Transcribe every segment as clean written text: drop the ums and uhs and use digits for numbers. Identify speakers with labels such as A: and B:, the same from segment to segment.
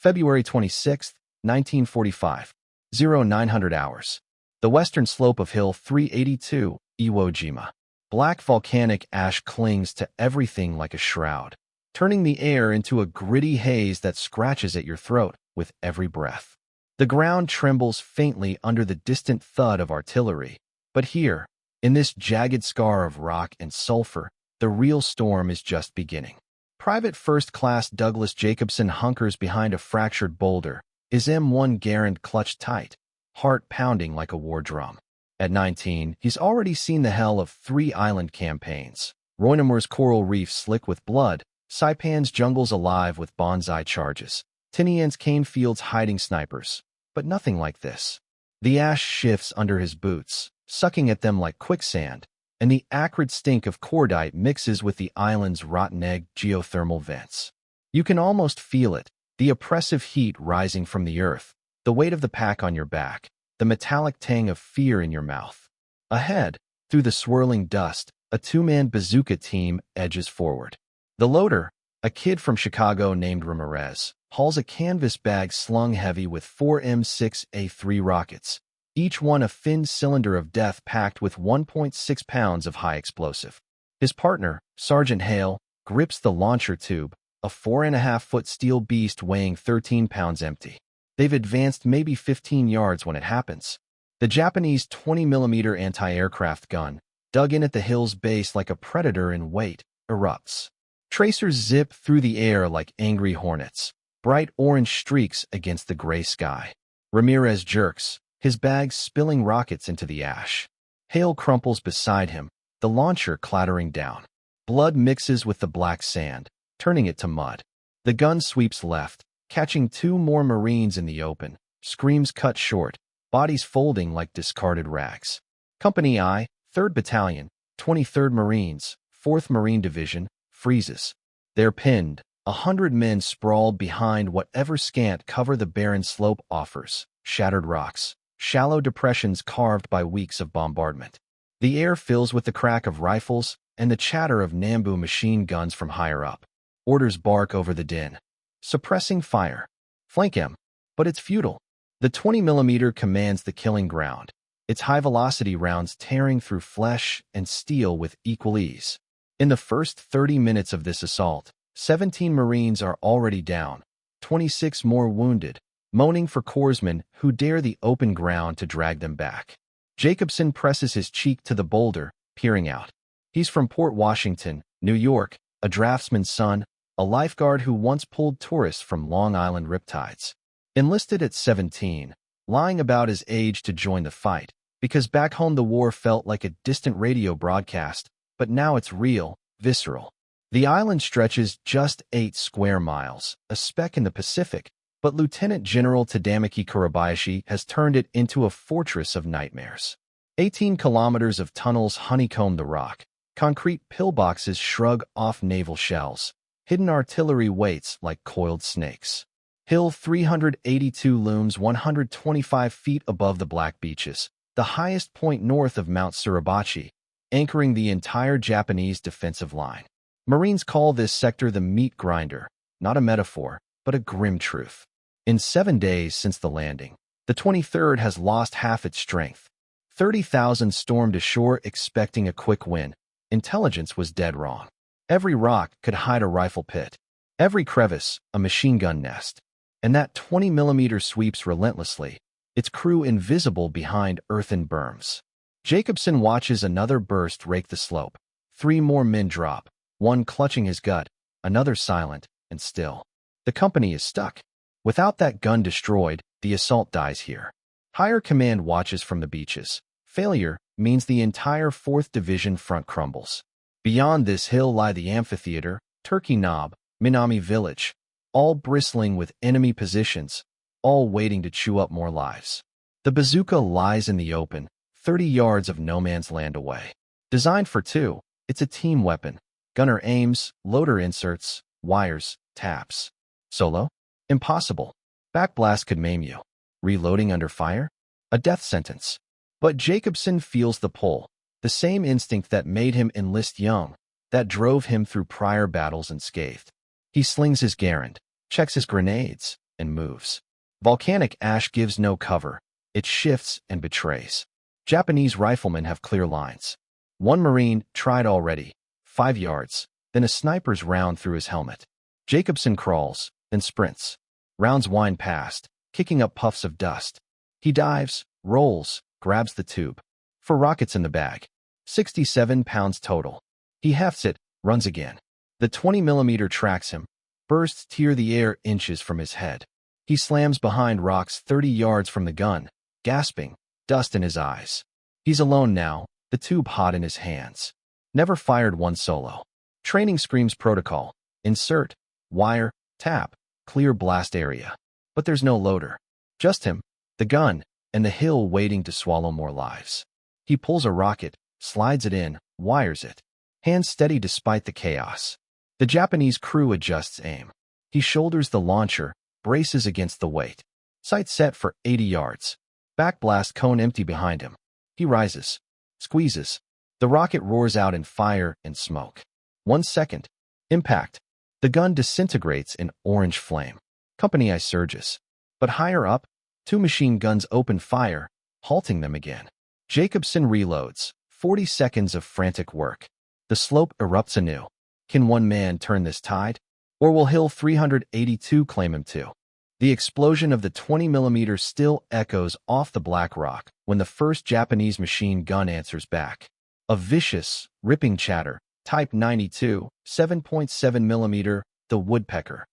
A: February 26, 1945. 0900 hours. The western slope of Hill 382, Iwo Jima. Black volcanic ash clings to everything like a shroud, turning the air into a gritty haze that scratches at your throat with every breath. The ground trembles faintly under the distant thud of artillery. But here, in this jagged scar of rock and sulfur, the real storm is just beginning. Private First Class Douglas Jacobson hunkers behind a fractured boulder, his M1 Garand clutched tight, heart pounding like a war drum. At 19, he's already seen the hell of 3 island campaigns. Roinamar's coral reef slick with blood, Saipan's jungles alive with bonsai charges, Tinian's cane fields hiding snipers. But nothing like this. The ash shifts under his boots, sucking at them like quicksand, and the acrid stink of cordite mixes with the island's rotten egg geothermal vents. You can almost feel it, the oppressive heat rising from the earth, the weight of the pack on your back, the metallic tang of fear in your mouth. Ahead, through the swirling dust, a 2-man bazooka team edges forward. The loader, a kid from Chicago named Ramirez, hauls a canvas bag slung heavy with 4 M6A3 rockets, each one a finned cylinder of death packed with 1.6 pounds of high explosive. His partner, Sergeant Hale, grips the launcher tube, a 4.5-foot steel beast weighing 13 pounds empty. They've advanced maybe 15 yards when it happens. The Japanese 20mm anti-aircraft gun, dug in at the hill's base like a predator in wait, erupts. Tracers zip through the air like angry hornets, bright orange streaks against the gray sky. Ramirez jerks, his bag spilling rockets into the ash. Hale crumples beside him, the launcher clattering down. Blood mixes with the black sand, turning it to mud. The gun sweeps left, catching 2 more Marines in the open, screams cut short, bodies folding like discarded rags. Company I, 3rd Battalion, 23rd Marines, 4th Marine Division, freezes. They're pinned, 100 men sprawled behind whatever scant cover the barren slope offers, shattered rocks, shallow depressions carved by weeks of bombardment. The air fills with the crack of rifles and the chatter of Nambu machine guns from higher up. Orders bark over the din. Suppressing fire. Flank him. But it's futile. The 20mm commands the killing ground, its high-velocity rounds tearing through flesh and steel with equal ease. In the first 30 minutes of this assault, 17 Marines are already down, 26 more wounded, moaning for corpsmen who dare the open ground to drag them back. Jacobson presses his cheek to the boulder, peering out. He's from Port Washington, New York, a draftsman's son, a lifeguard who once pulled tourists from Long Island riptides. Enlisted at 17, lying about his age to join the fight, because back home the war felt like a distant radio broadcast, but now it's real, visceral. The island stretches just 8 square miles, a speck in the Pacific, but Lieutenant General Tadamaki Kurabayashi has turned it into a fortress of nightmares. 18 kilometers of tunnels honeycomb the rock, concrete pillboxes shrug off naval shells, hidden artillery waits like coiled snakes. Hill 382 looms 125 feet above the Black Beaches, the highest point north of Mount Suribachi, anchoring the entire Japanese defensive line. Marines call this sector the meat grinder, not a metaphor, but a grim truth. In 7 days since the landing, the 23rd has lost half its strength. 30,000 stormed ashore expecting a quick win. Intelligence was dead wrong. Every rock could hide a rifle pit. Every crevice, a machine gun nest. And that 20mm sweeps relentlessly, its crew invisible behind earthen berms. Jacobson watches another burst rake the slope. 3 more men drop, one clutching his gut, another silent and still. The company is stuck. Without that gun destroyed, the assault dies here. Higher command watches from the beaches. Failure means the entire 4th Division front crumbles. Beyond this hill lie the amphitheater, Turkey Knob, Minami Village, all bristling with enemy positions, all waiting to chew up more lives. The bazooka lies in the open, 30 yards of no man's land away. Designed for 2, it's a team weapon. Gunner aims, loader inserts, wires, taps. Solo? Impossible. Backblast could maim you. Reloading under fire? A death sentence. But Jacobson feels the pull, the same instinct that made him enlist young, that drove him through prior battles unscathed. He slings his Garand, checks his grenades, and moves. Volcanic ash gives no cover. It shifts and betrays. Japanese riflemen have clear lines. One Marine tried already, 5 yards, then a sniper's round through his helmet. Jacobson crawls, then sprints. Rounds wind past, kicking up puffs of dust. He dives, rolls, grabs the tube. 4 rockets in the bag. 67 pounds total. He hefts it, runs again. The 20mm tracks him, bursts tear the air inches from his head. He slams behind rocks 30 yards from the gun, gasping, dust in his eyes. He's alone now, the tube hot in his hands. Never fired one solo. Training screams protocol. Insert, wire, tap, clear blast area. But there's no loader. Just him, the gun, and the hill waiting to swallow more lives. He pulls a rocket, slides it in, wires it. Hands steady despite the chaos. The Japanese crew adjusts aim. He shoulders the launcher, braces against the weight. Sight set for 80 yards. Backblast cone empty behind him. He rises. Squeezes. The rocket roars out in fire and smoke. 1 second. Impact. The gun disintegrates in orange flame. Company I surges. But higher up, 2 machine guns open fire, halting them again. Jacobson reloads. 40 seconds of frantic work. The slope erupts anew. Can one man turn this tide? Or will Hill 382 claim him too? The explosion of the 20mm still echoes off the black rock when the first Japanese machine gun answers back. A vicious, ripping chatter, Type 92, 7.7mm, the woodpecker.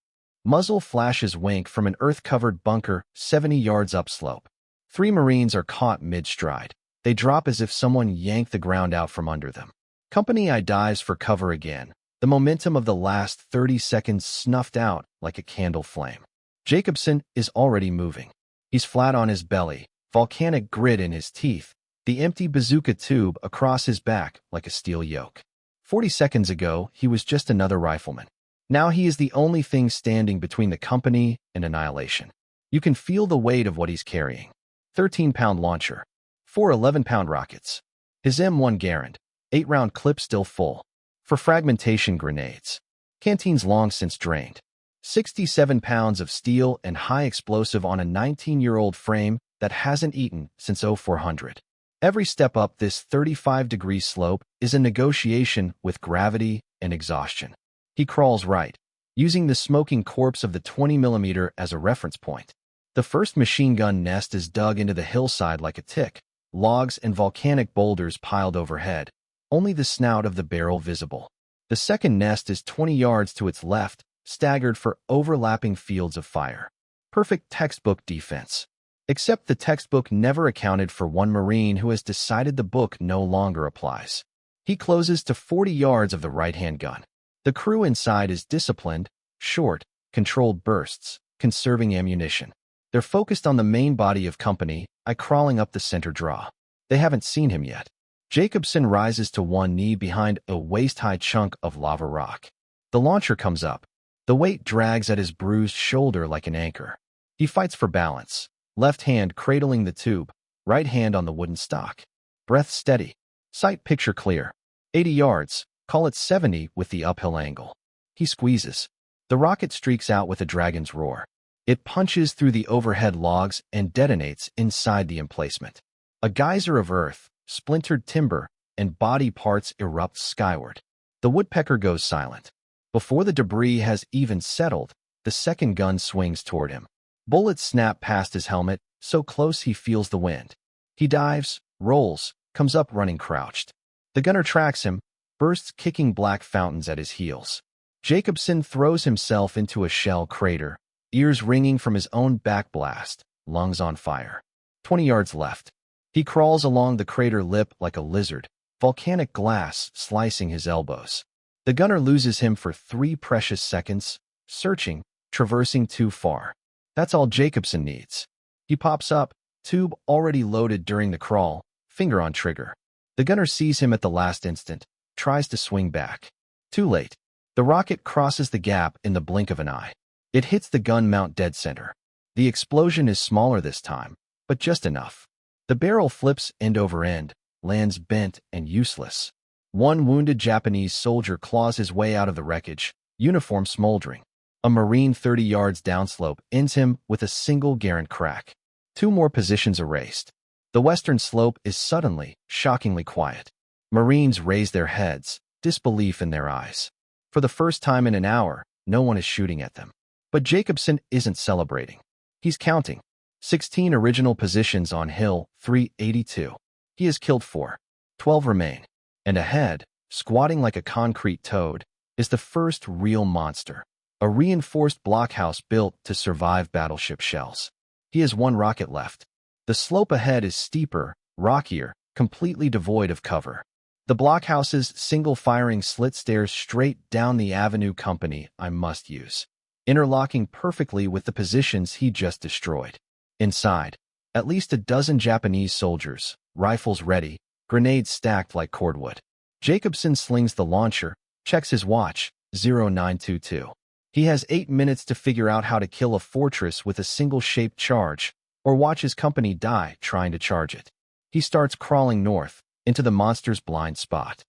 A: Muzzle flashes wink from an earth-covered bunker 70 yards upslope. 3 Marines are caught mid-stride. They drop as if someone yanked the ground out from under them. Company I dives for cover again. The momentum of the last 30 seconds snuffed out like a candle flame. Jacobson is already moving. He's flat on his belly, volcanic grit in his teeth, the empty bazooka tube across his back like a steel yoke. 40 seconds ago, he was just another rifleman. Now he is the only thing standing between the company and annihilation. You can feel the weight of what he's carrying. 13-pound launcher. 4 11-pound rockets. His M1 Garand. 8-round clip still full. For fragmentation grenades. Canteens long since drained. 67 pounds of steel and high explosive on a 19-year-old frame that hasn't eaten since 0400. Every step up this 35-degree slope is a negotiation with gravity and exhaustion. He crawls right, using the smoking corpse of the 20mm as a reference point. The first machine gun nest is dug into the hillside like a tick, logs and volcanic boulders piled overhead. Only the snout of the barrel visible. The second nest is 20 yards to its left, staggered for overlapping fields of fire. Perfect textbook defense. Except the textbook never accounted for one Marine who has decided the book no longer applies. He closes to 40 yards of the right-hand gun. The crew inside is disciplined, short, controlled bursts, conserving ammunition. They're focused on the main body of company, crawling up the center draw. They haven't seen him yet. Jacobson rises to one knee behind a waist-high chunk of lava rock. The launcher comes up. The weight drags at his bruised shoulder like an anchor. He fights for balance, left hand cradling the tube, right hand on the wooden stock. Breath steady. Sight picture clear. 80 yards, call it 70 with the uphill angle. He squeezes. The rocket streaks out with a dragon's roar. It punches through the overhead logs and detonates inside the emplacement. A geyser of earth, splintered timber, and body parts erupt skyward. The woodpecker goes silent. Before the debris has even settled, the second gun swings toward him. Bullets snap past his helmet, so close he feels the wind. He dives, rolls, comes up running crouched. The gunner tracks him, bursts kicking black fountains at his heels. Jacobson throws himself into a shell crater, ears ringing from his own backblast, lungs on fire. 20 yards left. He crawls along the crater lip like a lizard, volcanic glass slicing his elbows. The gunner loses him for 3 precious seconds, searching, traversing too far. That's all Jacobson needs. He pops up, tube already loaded during the crawl, finger on trigger. The gunner sees him at the last instant, tries to swing back. Too late. The rocket crosses the gap in the blink of an eye. It hits the gun mount dead center. The explosion is smaller this time, but just enough. The barrel flips end over end, lands bent and useless. One wounded Japanese soldier claws his way out of the wreckage, uniform smoldering. A Marine 30 yards downslope ends him with a single Garand crack. 2 more positions erased. The western slope is suddenly, shockingly quiet. Marines raise their heads, disbelief in their eyes. For the first time in an hour, no one is shooting at them. But Jacobson isn't celebrating. He's counting. 16 original positions on Hill 382. He has killed 4. 12 remain. And ahead, squatting like a concrete toad, is the first real monster. A reinforced blockhouse built to survive battleship shells. He has 1 rocket left. The slope ahead is steeper, rockier, completely devoid of cover. The blockhouse's single-firing slit stares straight down the avenue company I must use, interlocking perfectly with the positions he just destroyed. Inside, at least a dozen Japanese soldiers, rifles ready, grenades stacked like cordwood. Jacobson slings the launcher, checks his watch, 0922. He has 8 minutes to figure out how to kill a fortress with a single-shaped charge, or watch his company die trying to charge it. He starts crawling north, into the monster's blind spot.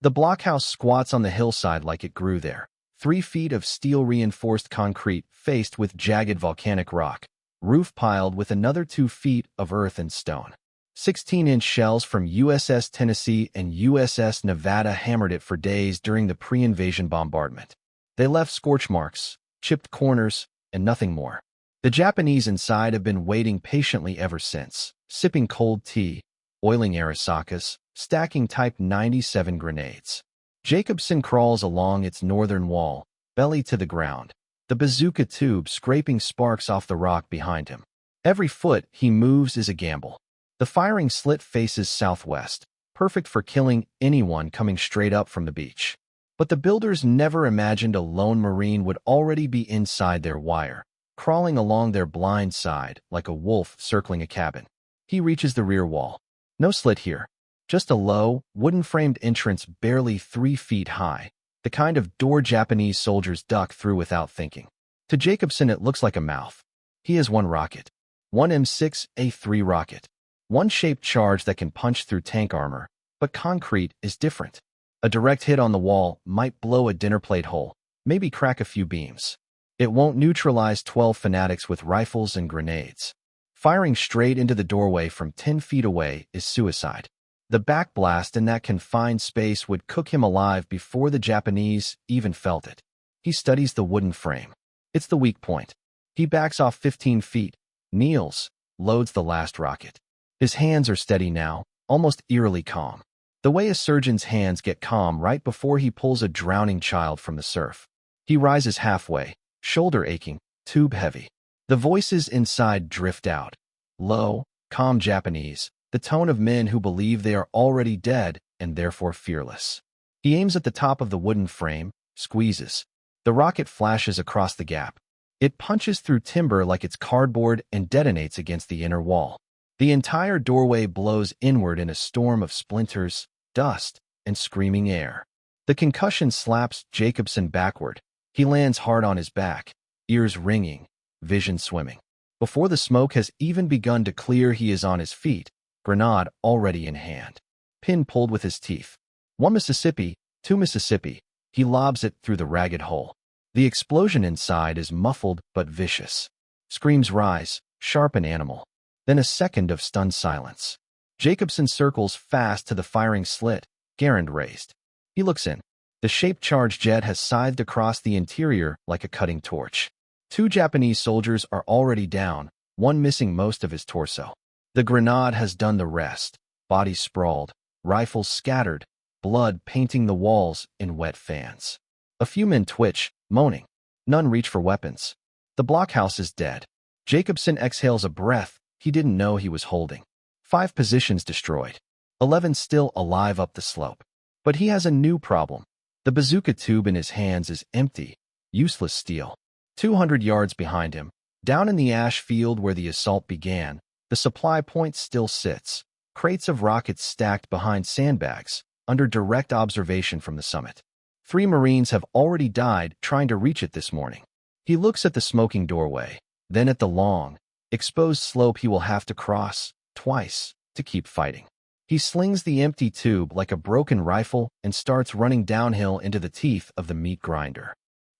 A: The blockhouse squats on the hillside like it grew there. 3 feet of steel-reinforced concrete faced with jagged volcanic rock, roof piled with another 2 feet of earth and stone. 16-inch shells from USS Tennessee and USS Nevada hammered it for days during the pre-invasion bombardment. They left scorch marks, chipped corners, and nothing more. The Japanese inside have been waiting patiently ever since, sipping cold tea, oiling Arisakas, stacking Type 97 grenades. Jacobson crawls along its northern wall, belly to the ground, the bazooka tube scraping sparks off the rock behind him. Every foot he moves is a gamble. The firing slit faces southwest, perfect for killing anyone coming straight up from the beach. But the builders never imagined a lone Marine would already be inside their wire, crawling along their blind side like a wolf circling a cabin. He reaches the rear wall. No slit here. Just a low, wooden-framed entrance barely 3 feet high, the kind of door Japanese soldiers duck through without thinking. To Jacobson it looks like a mouth. He has 1 rocket. 1 M6A3 rocket. 1 shaped charge that can punch through tank armor, but concrete is different. A direct hit on the wall might blow a dinner plate hole, maybe crack a few beams. It won't neutralize 12 fanatics with rifles and grenades. Firing straight into the doorway from 10 feet away is suicide. The backblast in that confined space would cook him alive before the Japanese even felt it. He studies the wooden frame. It's the weak point. He backs off 15 feet, kneels, loads the last rocket. His hands are steady now, almost eerily calm. The way a surgeon's hands get calm right before he pulls a drowning child from the surf. He rises halfway, shoulder aching, tube heavy. The voices inside drift out. Low, calm Japanese, the tone of men who believe they are already dead and therefore fearless. He aims at the top of the wooden frame, squeezes. The rocket flashes across the gap. It punches through timber like it's cardboard and detonates against the inner wall. The entire doorway blows inward in a storm of splinters, dust, and screaming air. The concussion slaps Jacobson backward. He lands hard on his back, ears ringing, vision swimming. Before the smoke has even begun to clear, he is on his feet, grenade already in hand. Pin pulled with his teeth. 1 Mississippi, 2 Mississippi. He lobs it through the ragged hole. The explosion inside is muffled but vicious. Screams rise, sharp and animal. Then a second of stunned silence. Jacobson circles fast to the firing slit, Garand raised. He looks in. The shaped charge jet has scythed across the interior like a cutting torch. 2 Japanese soldiers are already down, 1 missing most of his torso. The grenade has done the rest. Bodies sprawled, rifles scattered, blood painting the walls in wet fans. A few men twitch, moaning. None reach for weapons. The blockhouse is dead. Jacobson exhales a breath he didn't know he was holding. 5 positions destroyed. 11 still alive up the slope. But he has a new problem. The bazooka tube in his hands is empty, useless steel. 200 yards behind him, down in the ash field where the assault began, the supply point still sits, crates of rockets stacked behind sandbags, under direct observation from the summit. 3 Marines have already died trying to reach it this morning. He looks at the smoking doorway, then at the long, exposed slope he will have to cross, twice, to keep fighting. He slings the empty tube like a broken rifle and starts running downhill into the teeth of the meat grinder.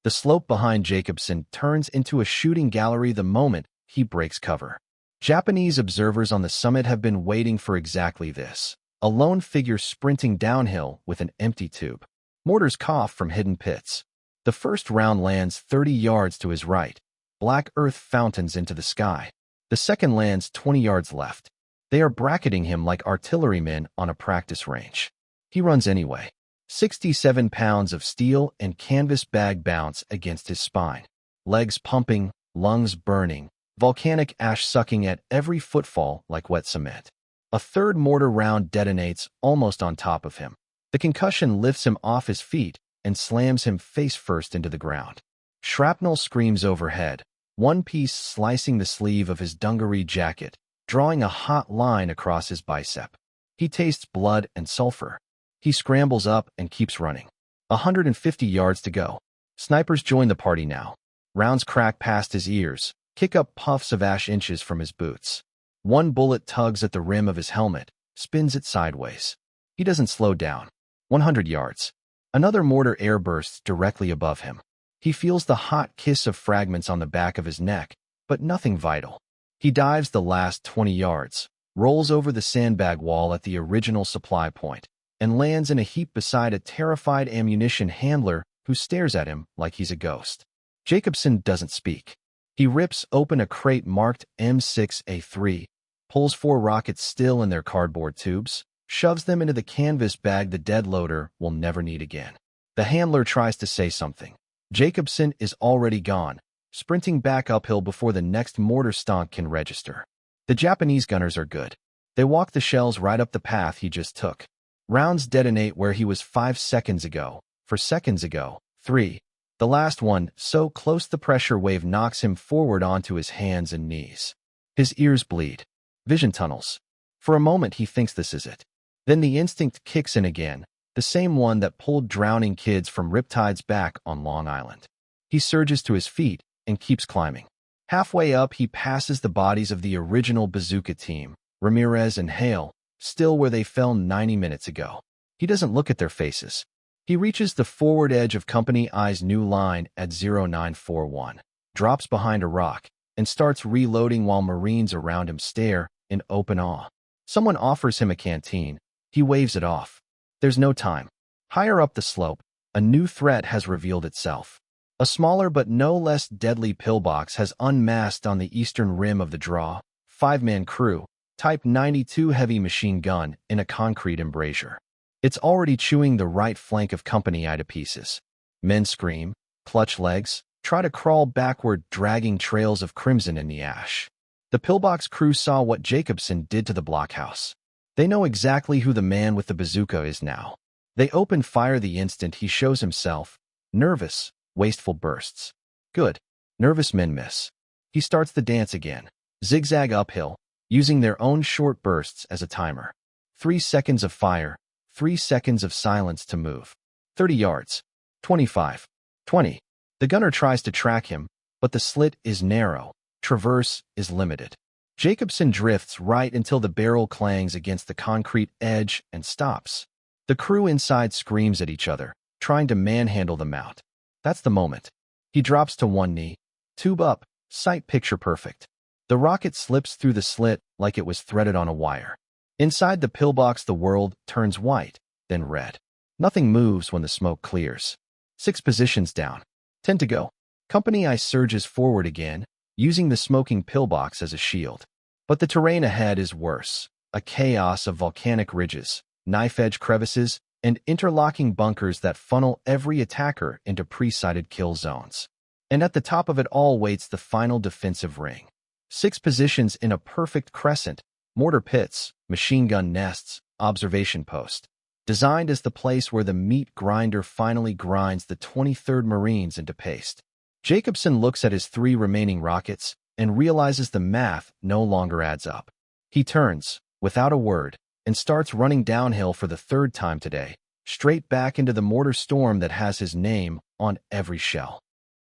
A: The slope behind Jacobson turns into a shooting gallery the moment he breaks cover. Japanese observers on the summit have been waiting for exactly this. A lone figure sprinting downhill with an empty tube. Mortars cough from hidden pits. The first round lands 30 yards to his right. Black earth fountains into the sky. The second lands 20 yards left. They are bracketing him like artillerymen on a practice range. He runs anyway. 67 pounds of steel and canvas bag bounce against his spine. Legs pumping, lungs burning, volcanic ash sucking at every footfall like wet cement. A third mortar round detonates almost on top of him. The concussion lifts him off his feet and slams him face first into the ground. Shrapnel screams overhead, one piece slicing the sleeve of his dungaree jacket, drawing a hot line across his bicep. He tastes blood and sulfur. He scrambles up and keeps running. 150 yards to go. Snipers join the party now. Rounds crack past his ears, kick up puffs of ash inches from his boots. One bullet tugs at the rim of his helmet, spins it sideways. He doesn't slow down. 100 yards. Another mortar airbursts directly above him. He feels the hot kiss of fragments on the back of his neck, but nothing vital. He dives the last 20 yards, rolls over the sandbag wall at the original supply point, and lands in a heap beside a terrified ammunition handler who stares at him like he's a ghost. Jacobson doesn't speak. He rips open a crate marked M6A3, pulls 4 rockets still in their cardboard tubes, shoves them into the canvas bag the dead loader will never need again. The handler tries to say something. Jacobson is already gone, sprinting back uphill before the next mortar stonk can register. The Japanese gunners are good. They walk the shells right up the path he just took. Rounds detonate where he was 5 seconds ago. For seconds ago, 3. The last one, so close the pressure wave knocks him forward onto his hands and knees. His ears bleed. Vision tunnels. For a moment he thinks this is it. Then the instinct kicks in again, the same one that pulled drowning kids from Riptide's back on Long Island. He surges to his feet and keeps climbing. Halfway up he passes the bodies of the original bazooka team, Ramirez and Hale, still where they fell 90 minutes ago. He doesn't look at their faces. He reaches the forward edge of Company I's new line at 0941, drops behind a rock, and starts reloading while Marines around him stare in open awe. Someone offers him a canteen. He waves it off. There's no time. Higher up the slope, a new threat has revealed itself. A smaller but no less deadly pillbox has unmasked on the eastern rim of the draw. 5-man crew, Type 92 heavy machine gun in a concrete embrasure. It's already chewing the right flank of Company I to pieces. Men scream, clutch legs, try to crawl backward, dragging trails of crimson in the ash. The pillbox crew saw what Jacobson did to the blockhouse. They know exactly who the man with the bazooka is now. They open fire the instant he shows himself. Nervous, wasteful bursts. Good. Nervous men miss. He starts the dance again. Zigzag uphill, using their own short bursts as a timer. 3 seconds of fire, 3 seconds of silence to move. 30 yards. 25. 20. The gunner tries to track him, but the slit is narrow. Traverse is limited. Jacobson drifts right until the barrel clangs against the concrete edge and stops. The crew inside screams at each other, trying to manhandle the mount. That's the moment. He drops to one knee, tube up, sight picture perfect. The rocket slips through the slit like it was threaded on a wire. Inside the pillbox the world turns white, then red. Nothing moves when the smoke clears. 6 positions down. 10 to go. Company I surges forward again, using the smoking pillbox as a shield. But the terrain ahead is worse. A chaos of volcanic ridges, knife-edge crevices, and interlocking bunkers that funnel every attacker into pre-sighted kill zones. And at the top of it all waits the final defensive ring. 6 positions in a perfect crescent, mortar pits, machine gun nests, observation post. Designed as the place where the meat grinder finally grinds the 23rd Marines into paste. Jacobson looks at his 3 remaining rockets and realizes the math no longer adds up. He turns, without a word, and starts running downhill for the 3rd time today, straight back into the mortar storm that has his name on every shell.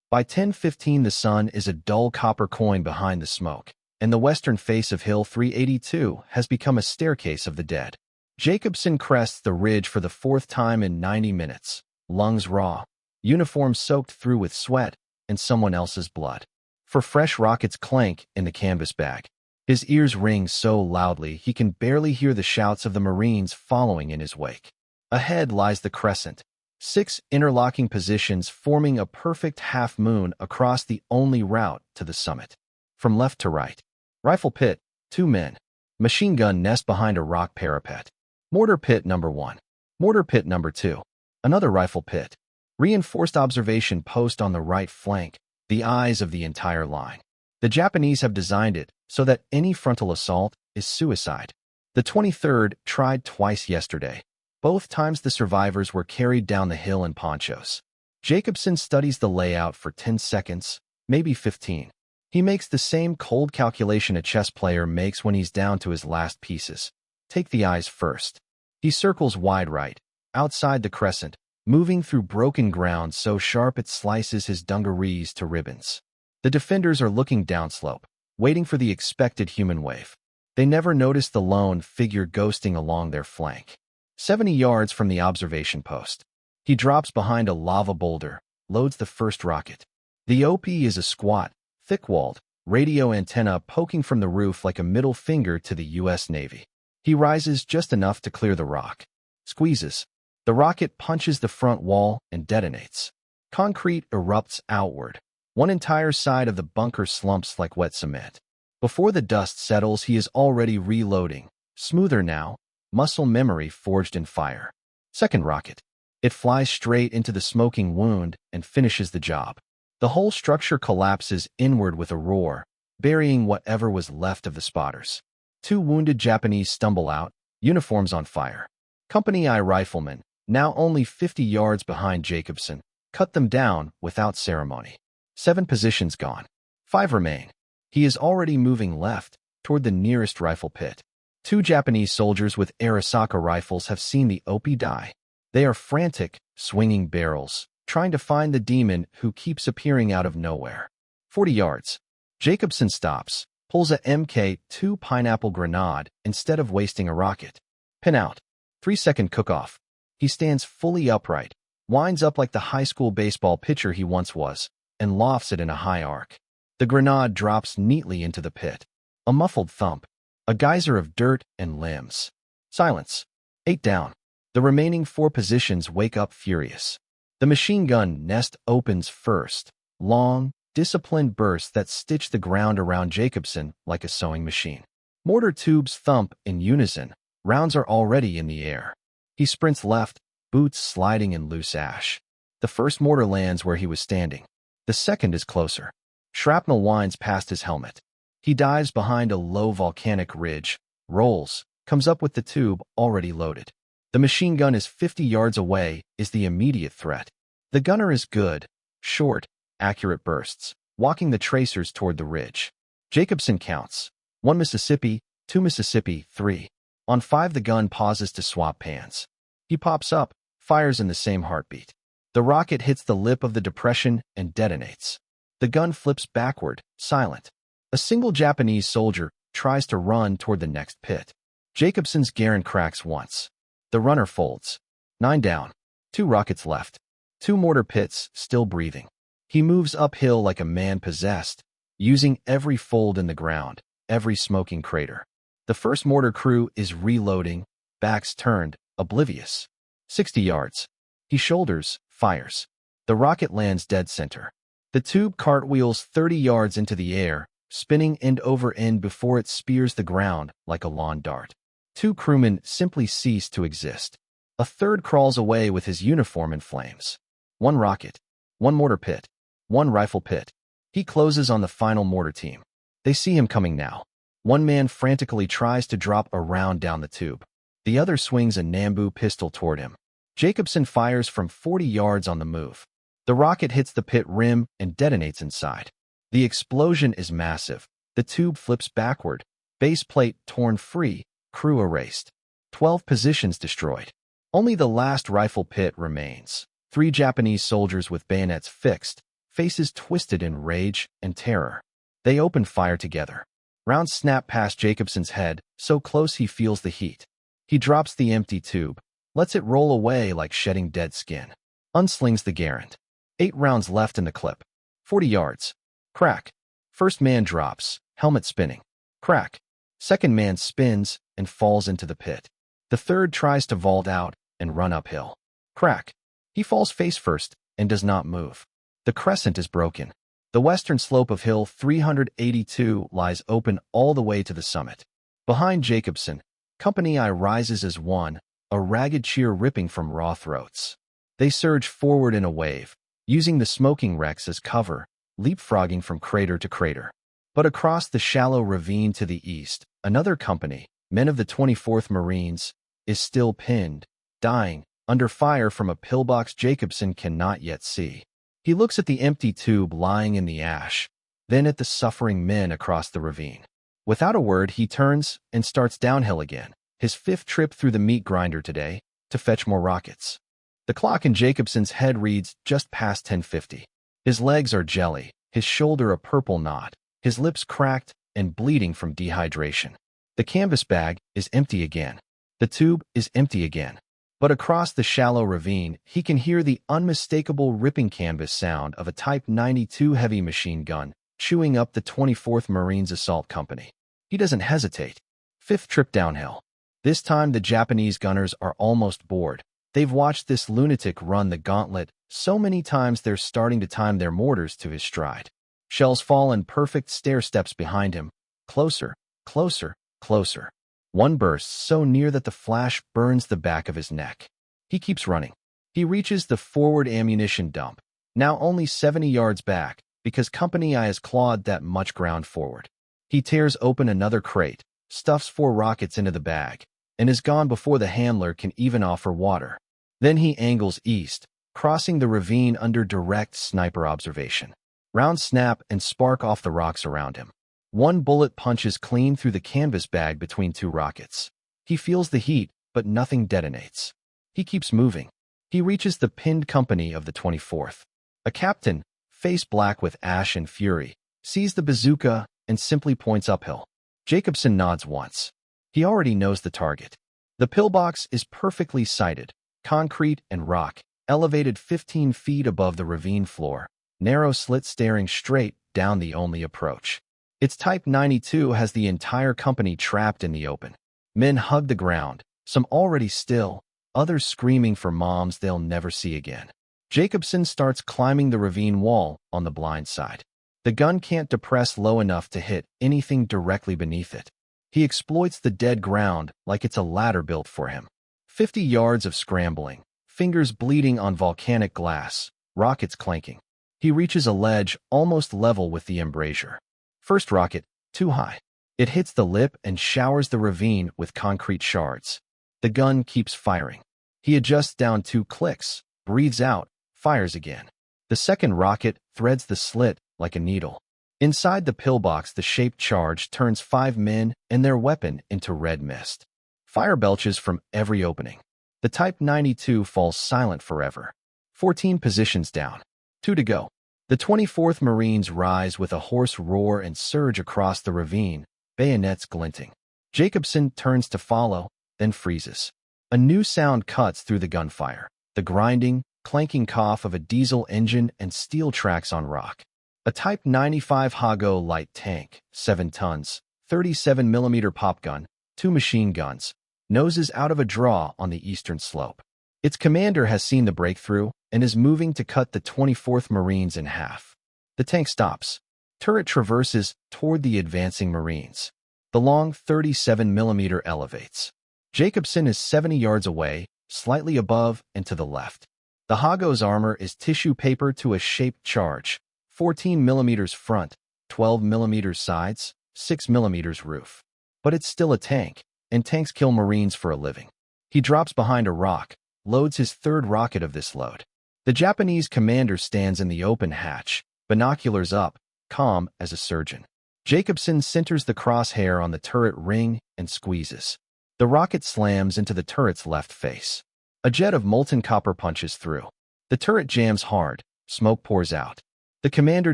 A: By 10:15 the sun is a dull copper coin behind the smoke, and the western face of Hill 382 has become a staircase of the dead. Jacobson crests the ridge for the 4th time in 90 minutes, lungs raw, uniform soaked through with sweat and someone else's blood. For fresh rockets clank in the canvas bag. His ears ring so loudly he can barely hear the shouts of the Marines following in his wake. Ahead lies the crescent, 6 interlocking positions forming a perfect half-moon across the only route to the summit. From left to right. Rifle pit, 2 men. Machine gun nest behind a rock parapet. Mortar pit number 1. Mortar pit number 2. Another rifle pit. Reinforced observation post on the right flank, the eyes of the entire line. The Japanese have designed it so that any frontal assault is suicide. The 23rd tried twice yesterday. Both times the survivors were carried down the hill in ponchos. Jacobson studies the layout for 10 seconds, maybe 15. He makes the same cold calculation a chess player makes when he's down to his last pieces. Take the eyes first. He circles wide right, outside the crescent, moving through broken ground so sharp it slices his dungarees to ribbons. The defenders are looking downslope, waiting for the expected human wave. They never notice the lone figure ghosting along their flank. 70 yards from the observation post. He drops behind a lava boulder, loads the first rocket. The OP is a squat, thick-walled, radio antenna poking from the roof like a middle finger to the U.S. Navy. He rises just enough to clear the rock. Squeezes. The rocket punches the front wall and detonates. Concrete erupts outward. One entire side of the bunker slumps like wet cement. Before the dust settles, he is already reloading. Smoother now, muscle memory forged in fire. Second rocket. It flies straight into the smoking wound and finishes the job. The whole structure collapses inward with a roar, burying whatever was left of the spotters. 2 wounded Japanese stumble out, uniforms on fire. Company I riflemen, now only 50 yards behind Jacobson, cut them down without ceremony. 7 positions gone. 5 remain. He is already moving left, toward the nearest rifle pit. 2 Japanese soldiers with Arisaka rifles have seen the OP die. They are frantic, swinging barrels, trying to find the demon who keeps appearing out of nowhere. 40 yards. Jacobson stops, pulls a Mk2 pineapple grenade instead of wasting a rocket. Pin out. 3-second cook-off. He stands fully upright, winds up like the high school baseball pitcher he once was, and lofts it in a high arc. The grenade drops neatly into the pit. A muffled thump. A geyser of dirt and limbs. Silence. 8 down. The remaining 4 positions wake up furious. The machine gun nest opens first. Long, disciplined bursts that stitch the ground around Jacobson like a sewing machine. Mortar tubes thump in unison. Rounds are already in the air. He sprints left, boots sliding in loose ash. The first mortar lands where he was standing. The second is closer. Shrapnel winds past his helmet. He dives behind a low volcanic ridge, rolls, comes up with the tube already loaded. The machine gun is 50 yards away, is the immediate threat. The gunner is good, short, accurate bursts, walking the tracers toward the ridge. Jacobson counts. 1 Mississippi, 2 Mississippi, 3. On 5 the gun pauses to swap pans. He pops up, fires in the same heartbeat. The rocket hits the lip of the depression and detonates. The gun flips backward, silent. A single Japanese soldier tries to run toward the next pit. Jacobson's Garand cracks once. The runner folds. 9 down. 2 rockets left. 2 mortar pits still breathing. He moves uphill like a man possessed, using every fold in the ground, every smoking crater. The first mortar crew is reloading, backs turned, oblivious. 60 yards. He shoulders, fires. The rocket lands dead center. The tube cartwheels 30 yards into the air, spinning end over end before it spears the ground like a lawn dart. 2 crewmen simply cease to exist. A third crawls away with his uniform in flames. 1 rocket. 1 mortar pit. 1 rifle pit. He closes on the final mortar team. They see him coming now. 1 man frantically tries to drop a round down the tube. The other swings a Nambu pistol toward him. Jacobson fires from 40 yards on the move. The rocket hits the pit rim and detonates inside. The explosion is massive. The tube flips backward. Base plate torn free. Crew erased. 12 positions destroyed. Only the last rifle pit remains. 3 Japanese soldiers with bayonets fixed, faces twisted in rage and terror. They open fire together. Rounds snap past Jacobson's head, so close he feels the heat. He drops the empty tube, lets it roll away like shedding dead skin. Unslings the Garand. 8 rounds left in the clip. 40 yards. Crack. First man drops, helmet spinning. Crack. Second man spins and falls into the pit. The third tries to vault out and run uphill. Crack. He falls face first and does not move. The crescent is broken. The western slope of Hill 382 lies open all the way to the summit. Behind Jacobson, Company I rises as one, a ragged cheer ripping from raw throats. They surge forward in a wave, using the smoking wrecks as cover, leapfrogging from crater to crater. But across the shallow ravine to the east, another company, men of the 24th Marines, is still pinned, dying, under fire from a pillbox Jacobson cannot yet see. He looks at the empty tube lying in the ash, then at the suffering men across the ravine. Without a word, he turns and starts downhill again, his 5th trip through the meat grinder today, to fetch more rockets. The clock in Jacobson's head reads just past 10:50. His legs are jelly, his shoulder a purple knot, his lips cracked and bleeding from dehydration. The canvas bag is empty again. The tube is empty again. But across the shallow ravine, he can hear the unmistakable ripping canvas sound of a Type 92 heavy machine gun chewing up the 24th Marines Assault Company. He doesn't hesitate. 5th trip downhill. This time the Japanese gunners are almost bored. They've watched this lunatic run the gauntlet so many times they're starting to time their mortars to his stride. Shells fall in perfect stair steps behind him. Closer, closer, closer. One bursts so near that the flash burns the back of his neck. He keeps running. He reaches the forward ammunition dump, now only 70 yards back, because Company I has clawed that much ground forward. He tears open another crate, stuffs 4 rockets into the bag, and is gone before the handler can even offer water. Then he angles east, crossing the ravine under direct sniper observation. Rounds snap and spark off the rocks around him. One bullet punches clean through the canvas bag between 2 rockets. He feels the heat, but nothing detonates. He keeps moving. He reaches the pinned company of the 24th. A captain, face black with ash and fury, sees the bazooka and simply points uphill. Jacobson nods once. He already knows the target. The pillbox is perfectly sighted, concrete and rock, elevated 15 feet above the ravine floor, narrow slit staring straight down the only approach. Its Type 92 has the entire company trapped in the open. Men hug the ground, some already still, others screaming for moms they'll never see again. Jacobson starts climbing the ravine wall on the blind side. The gun can't depress low enough to hit anything directly beneath it. He exploits the dead ground like it's a ladder built for him. 50 yards of scrambling, fingers bleeding on volcanic glass, rockets clanking. He reaches a ledge almost level with the embrasure. First rocket, too high. It hits the lip and showers the ravine with concrete shards. The gun keeps firing. He adjusts down 2 clicks, breathes out, fires again. The second rocket threads the slit like a needle. Inside the pillbox, the shaped charge turns 5 men and their weapon into red mist. Fire belches from every opening. The Type 92 falls silent forever. 14 positions down. 2 to go. The 24th Marines rise with a hoarse roar and surge across the ravine, bayonets glinting. Jacobson turns to follow, then freezes. A new sound cuts through the gunfire, the grinding, clanking cough of a diesel engine and steel tracks on rock. A Type 95 Hago light tank, 7 tons, 37mm pop gun, 2 machine guns, noses out of a draw on the eastern slope. Its commander has seen the breakthrough and is moving to cut the 24th Marines in half. The tank stops. Turret traverses toward the advancing Marines. The long 37mm elevates. Jacobson is 70 yards away, slightly above and to the left. The Hago's armor is tissue paper to a shaped charge, 14mm front, 12mm sides, 6mm roof. But it's still a tank, and tanks kill Marines for a living. He drops behind a rock, loads his 3rd rocket of this load. The Japanese commander stands in the open hatch, binoculars up, calm as a surgeon. Jacobson centers the crosshair on the turret ring and squeezes. The rocket slams into the turret's left face. A jet of molten copper punches through. The turret jams hard, smoke pours out. The commander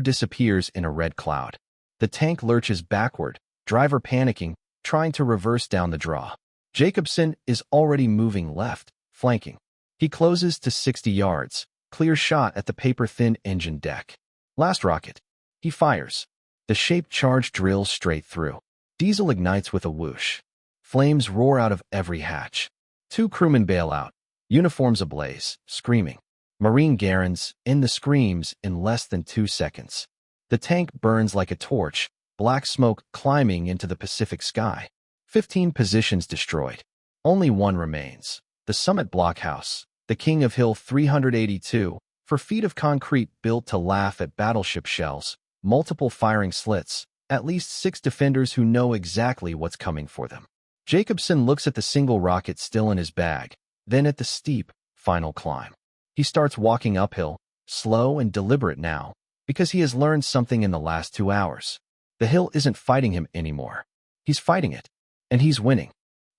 A: disappears in a red cloud. The tank lurches backward, driver panicking, trying to reverse down the draw. Jacobson is already moving left, flanking. He closes to 60 yards, Clear shot at the paper-thin engine deck. Last rocket. He fires. The shaped charge drills straight through. Diesel ignites with a whoosh. Flames roar out of every hatch. 2 crewmen bail out, uniforms ablaze, screaming. Marine Garens end the screams in less than 2 seconds. The tank burns like a torch, black smoke climbing into the Pacific sky. 15 positions destroyed. Only one remains. The Summit Blockhouse, the king of Hill 382, 4 feet of concrete built to laugh at battleship shells, multiple firing slits, at least 6 defenders who know exactly what's coming for them. Jacobson looks at the single rocket still in his bag, then at the steep, final climb. He starts walking uphill, slow and deliberate now, because he has learned something in the last 2 hours. The hill isn't fighting him anymore. He's fighting it, and he's winning.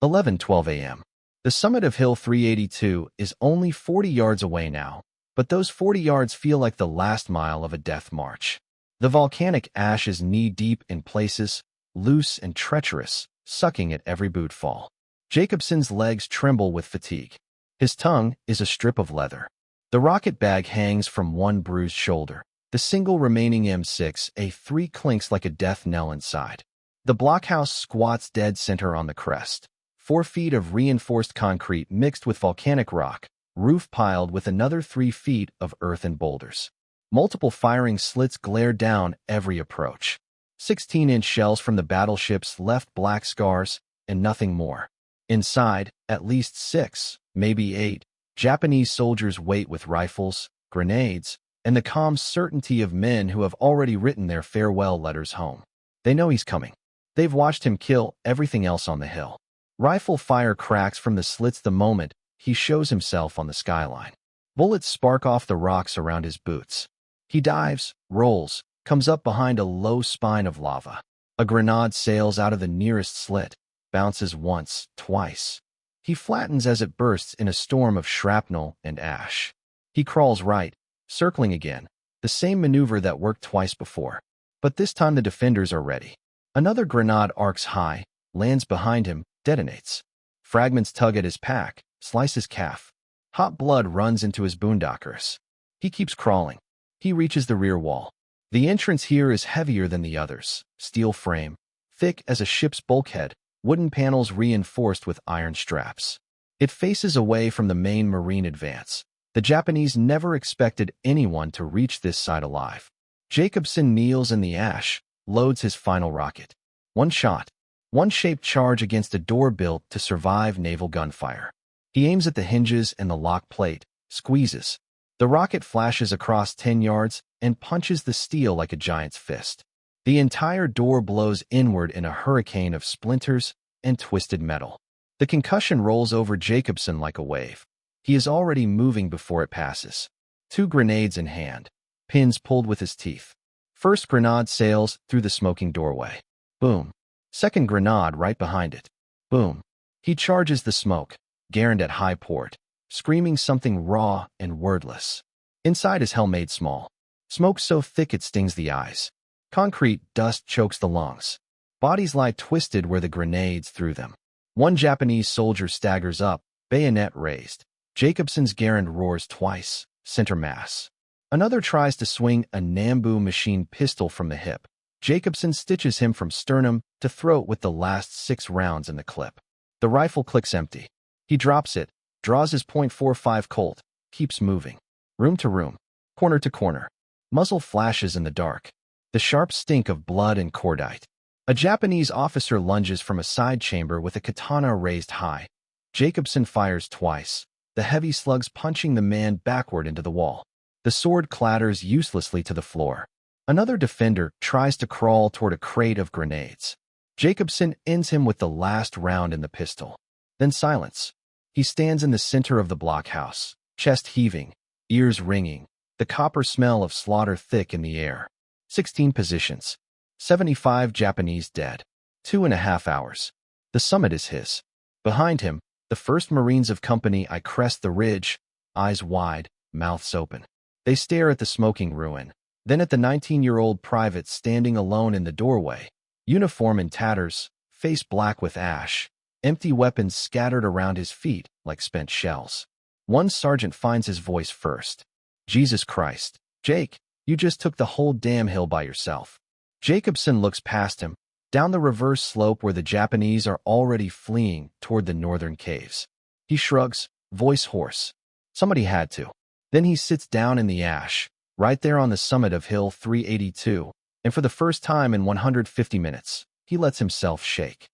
A: 11:12 a.m. The summit of Hill 382 is only 40 yards away now, but those 40 yards feel like the last mile of a death march. The volcanic ash is knee-deep in places, loose and treacherous, sucking at every boot fall. Jacobson's legs tremble with fatigue. His tongue is a strip of leather. The rocket bag hangs from one bruised shoulder. The single remaining M6A3 clinks like a death knell inside. The blockhouse squats dead center on the crest. 4 feet of reinforced concrete mixed with volcanic rock, roof piled with another 3 feet of earth and boulders. Multiple firing slits glare down every approach. 16-inch shells from the battleships left black scars, and nothing more. Inside, at least 6, maybe 8, Japanese soldiers wait with rifles, grenades, and the calm certainty of men who have already written their farewell letters home. They know he's coming. They've watched him kill everything else on the hill. Rifle fire cracks from the slits the moment he shows himself on the skyline. Bullets spark off the rocks around his boots. He dives, rolls, comes up behind a low spine of lava. A grenade sails out of the nearest slit, bounces once, twice. He flattens as it bursts in a storm of shrapnel and ash. He crawls right, circling again, the same maneuver that worked twice before. But this time the defenders are ready. Another grenade arcs high, lands behind him, detonates. Fragments tug at his pack, slice his calf. Hot blood runs into his boondockers. He keeps crawling. He reaches the rear wall. The entrance here is heavier than the others. Steel frame, thick as a ship's bulkhead, wooden panels reinforced with iron straps. It faces away from the main marine advance. The Japanese never expected anyone to reach this side alive. Jacobson kneels in the ash, loads his final rocket. One shot, one shaped charge against a door built to survive naval gunfire. He aims at the hinges and the lock plate, squeezes. The rocket flashes across 10 yards and punches the steel like a giant's fist. The entire door blows inward in a hurricane of splinters and twisted metal. The concussion rolls over Jacobson like a wave. He is already moving before it passes. 2 grenades in hand, pins pulled with his teeth. First grenade sails through the smoking doorway. Boom. Second grenade right behind it. Boom. He charges the smoke, Garand at high port, screaming something raw and wordless. Inside is hell made small. Smoke so thick it stings the eyes. Concrete dust chokes the lungs. Bodies lie twisted where the grenades threw them. One Japanese soldier staggers up, bayonet raised. Jacobson's Garand roars twice, center mass. Another tries to swing a Nambu machine pistol from the hip. Jacobson stitches him from sternum to throat with the last 6 rounds in the clip. The rifle clicks empty. He drops it, draws his .45 Colt, keeps moving. Room to room, corner to corner. Muzzle flashes in the dark. The sharp stink of blood and cordite. A Japanese officer lunges from a side chamber with a katana raised high. Jacobson fires twice, the heavy slugs punching the man backward into the wall. The sword clatters uselessly to the floor. Another defender tries to crawl toward a crate of grenades. Jacobson ends him with the last round in the pistol. Then silence. He stands in the center of the blockhouse, chest heaving, ears ringing, the copper smell of slaughter thick in the air. 16 positions. 75 Japanese dead. 2.5 hours. The summit is his. Behind him, the 1st Marines of Company I crest the ridge, eyes wide, mouths open. They stare at the smoking ruin, then at the 19-year-old private standing alone in the doorway, uniform in tatters, face black with ash, empty weapons scattered around his feet like spent shells. One sergeant finds his voice first. Jesus Christ. Jake, you just took the whole damn hill by yourself. Jacobson looks past him, down the reverse slope where the Japanese are already fleeing toward the northern caves. He shrugs, voice hoarse. Somebody had to. Then he sits down in the ash, right there on the summit of Hill 382, and for the first time in 150 minutes, he lets himself shake.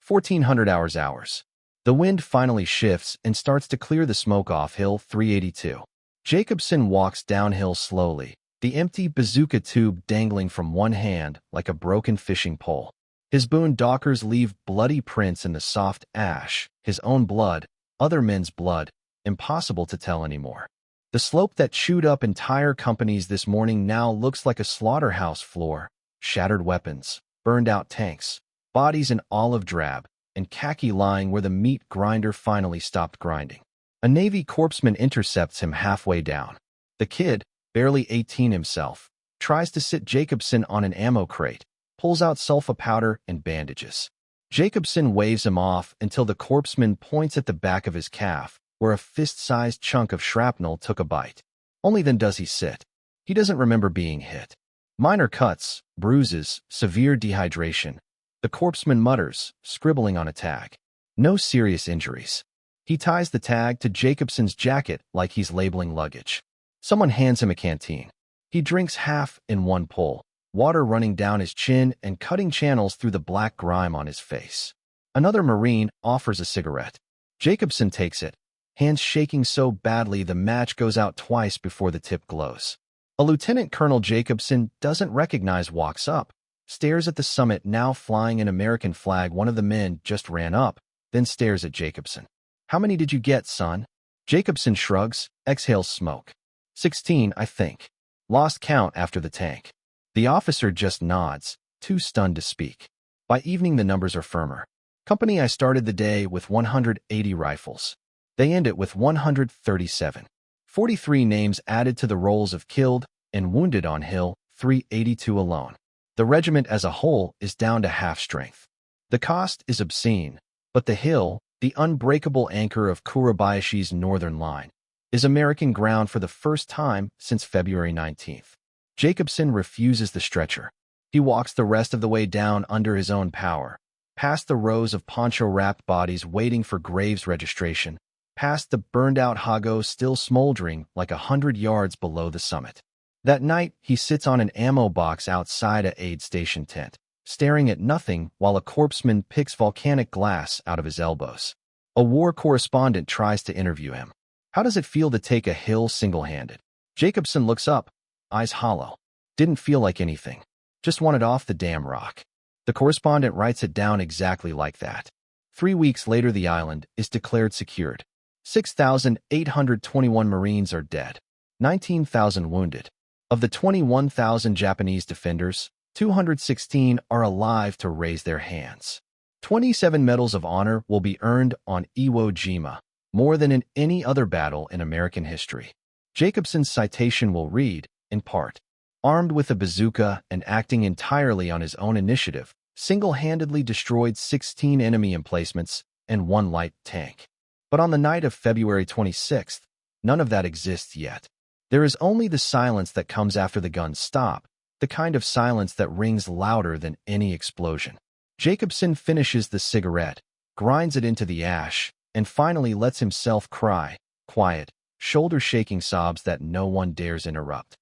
A: 1400 hours. The wind finally shifts and starts to clear the smoke off Hill 382. Jacobson walks downhill slowly, the empty bazooka tube dangling from one hand like a broken fishing pole. His boondockers leave bloody prints in the soft ash, his own blood, other men's blood, impossible to tell anymore. The slope that chewed up entire companies this morning now looks like a slaughterhouse floor, shattered weapons, burned-out tanks, bodies in olive drab, and khaki lying where the meat grinder finally stopped grinding. A Navy corpsman intercepts him halfway down. The kid, barely 18 himself, tries to sit Jacobson on an ammo crate, pulls out sulfa powder and bandages. Jacobson waves him off until the corpsman points at the back of his calf, where a fist-sized chunk of shrapnel took a bite. Only then does he sit. He doesn't remember being hit. Minor cuts, bruises, severe dehydration. The corpsman mutters, scribbling on a tag. No serious injuries. He ties the tag to Jacobson's jacket like he's labeling luggage. Someone hands him a canteen. He drinks half in one pull, water running down his chin and cutting channels through the black grime on his face. Another Marine offers a cigarette. Jacobson takes it, hands shaking so badly the match goes out twice before the tip glows. A Lieutenant Colonel Jacobson doesn't recognize walks up, stares at the summit now flying an American flag. One of the men just ran up, then stares at Jacobson. How many did you get, son? Jacobson shrugs, exhales smoke. 16, I think. Lost count after the tank. The officer just nods, too stunned to speak. By evening the numbers are firmer. Company I started the day with 180 rifles. They end it with 137. 43 names added to the rolls of killed and wounded on Hill 382 alone. The regiment as a whole is down to half strength. The cost is obscene, but the hill, the unbreakable anchor of Kurabayashi's northern line, is American ground for the first time since February 19th. Jacobson refuses the stretcher. He walks the rest of the way down under his own power, past the rows of poncho-wrapped bodies waiting for graves registration, past the burned-out Hago still smoldering like 100 yards below the summit. That night, he sits on an ammo box outside a aid station tent, staring at nothing while a corpsman picks volcanic glass out of his elbows. A war correspondent tries to interview him. How does it feel to take a hill single-handed? Jacobson looks up, eyes hollow. Didn't feel like anything. Just wanted off the damn rock. The correspondent writes it down exactly like that. 3 weeks later, the island is declared secured. 6,821 Marines are dead. 19,000 wounded. Of the 21,000 Japanese defenders, 216 are alive to raise their hands. 27 medals of honor will be earned on Iwo Jima, more than in any other battle in American history. Jacobson's citation will read, in part, armed with a bazooka and acting entirely on his own initiative, single-handedly destroyed 16 enemy emplacements and 1 light tank. But on the night of February 26th, none of that exists yet. There is only the silence that comes after the guns stop, the kind of silence that rings louder than any explosion. Jacobson finishes the cigarette, grinds it into the ash, and finally lets himself cry, quiet, shoulder-shaking sobs that no one dares interrupt.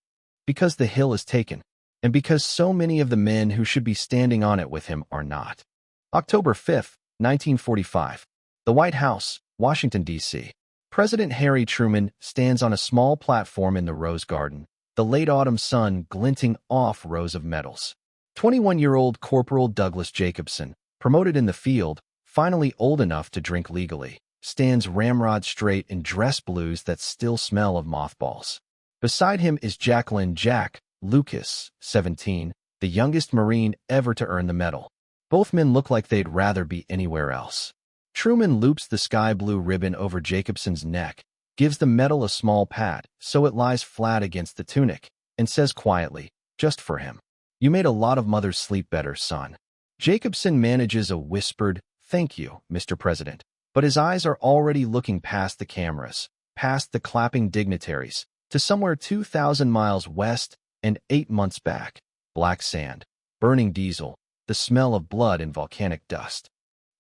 A: Because the hill is taken, and because so many of the men who should be standing on it with him are not. October 5th, 1945. The White House, Washington, D.C. President Harry Truman stands on a small platform in the Rose Garden, the late autumn sun glinting off rows of medals. 21-year-old Corporal Douglas Jacobson, promoted in the field, finally old enough to drink legally, stands ramrod straight in dress blues that still smell of mothballs. Beside him is Jacqueline Jack Lucas, 17, the youngest Marine ever to earn the medal. Both men look like they'd rather be anywhere else. Truman loops the sky blue ribbon over Jacobson's neck, gives the medal a small pat so it lies flat against the tunic, and says quietly, just for him, "You made a lot of mothers sleep better, son." Jacobson manages a whispered, "Thank you, Mr. President," but his eyes are already looking past the cameras, past the clapping dignitaries, to somewhere 2,000 miles west and 8 months back. Black sand, burning diesel, the smell of blood and volcanic dust.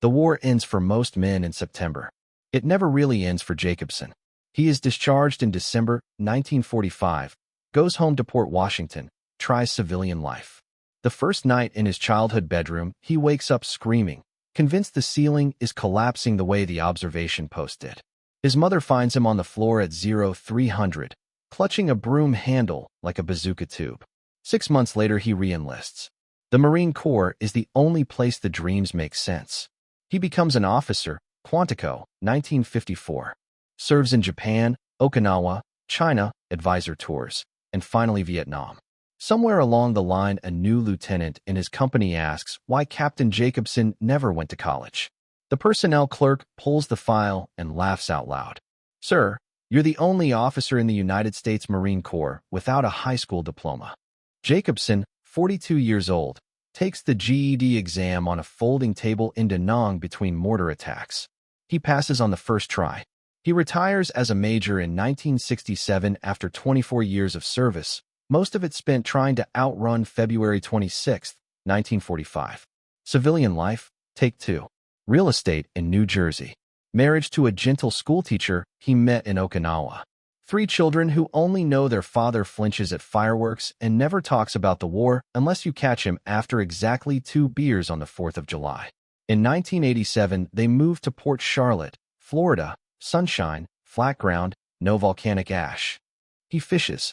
A: The war ends for most men in September. It never really ends for Jacobson. He is discharged in December 1945, goes home to Port Washington, tries civilian life. The first night in his childhood bedroom, he wakes up screaming, convinced the ceiling is collapsing the way the observation post did. His mother finds him on the floor at 0300, clutching a broom handle like a bazooka tube. 6 months later, he re-enlists. The Marine Corps is the only place the dreams make sense. He becomes an officer, Quantico, 1954. Serves in Japan, Okinawa, China, advisor tours, and finally Vietnam. Somewhere along the line, a new lieutenant in his company asks why Captain Jacobson never went to college. The personnel clerk pulls the file and laughs out loud. "Sir, you're the only officer in the United States Marine Corps without a high school diploma." Jacobson, 42 years old, takes the GED exam on a folding table in Da Nang between mortar attacks. He passes on the first try. He retires as a major in 1967 after 24 years of service, most of it spent trying to outrun February 26, 1945. Civilian life, take 2. Real estate in New Jersey. Marriage to a gentle schoolteacher he met in Okinawa. 3 children who only know their father flinches at fireworks and never talks about the war unless you catch him after exactly 2 beers on the 4th of July. In 1987, they moved to Port Charlotte, Florida. Sunshine, flat ground, no volcanic ash. He fishes.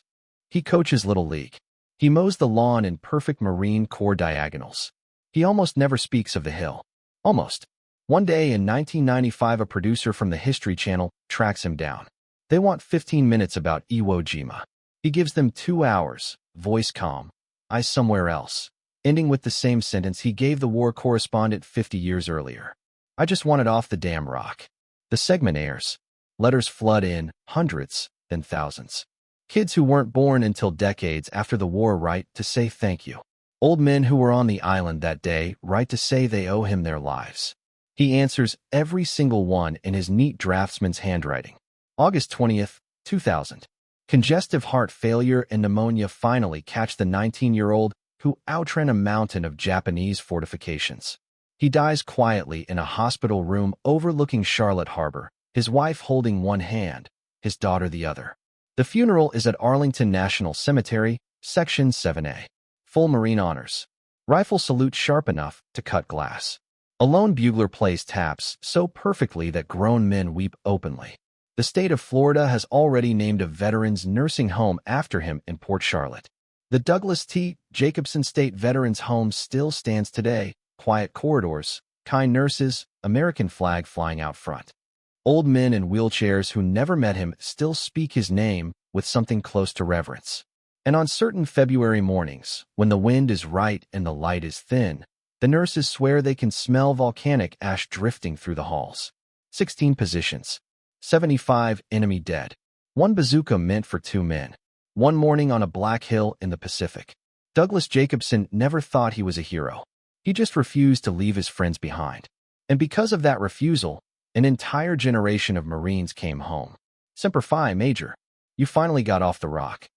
A: He coaches Little League. He mows the lawn in perfect Marine Corps diagonals. He almost never speaks of the hill. Almost. One day in 1995, a producer from the History Channel tracks him down. They want 15 minutes about Iwo Jima. He gives them 2 hours, voice calm, eyes somewhere else, ending with the same sentence he gave the war correspondent 50 years earlier. "I just want it off the damn rock." The segment airs. Letters flood in, hundreds, then thousands. Kids who weren't born until decades after the war write to say thank you. Old men who were on the island that day write to say they owe him their lives. He answers every single one in his neat draftsman's handwriting. August 20th, 2000. Congestive heart failure and pneumonia finally catch the 19-year-old who outran a mountain of Japanese fortifications. He dies quietly in a hospital room overlooking Charlotte Harbor, his wife holding one hand, his daughter the other. The funeral is at Arlington National Cemetery, Section 7A. Full Marine honors. Rifle salute sharp enough to cut glass. A lone bugler plays taps so perfectly that grown men weep openly. The state of Florida has already named a veterans nursing home after him in Port Charlotte. The Douglas T. Jacobson State Veterans Home still stands today. Quiet corridors, kind nurses, American flag flying out front. Old men in wheelchairs who never met him still speak his name with something close to reverence. And on certain February mornings, when the wind is right and the light is thin, the nurses swear they can smell volcanic ash drifting through the halls. 16 positions. 75 enemy dead. 1 bazooka meant for 2 men. One morning on a black hill in the Pacific. Douglas Jacobson never thought he was a hero. He just refused to leave his friends behind. And because of that refusal, an entire generation of Marines came home. Semper Fi, Major. You finally got off the rock.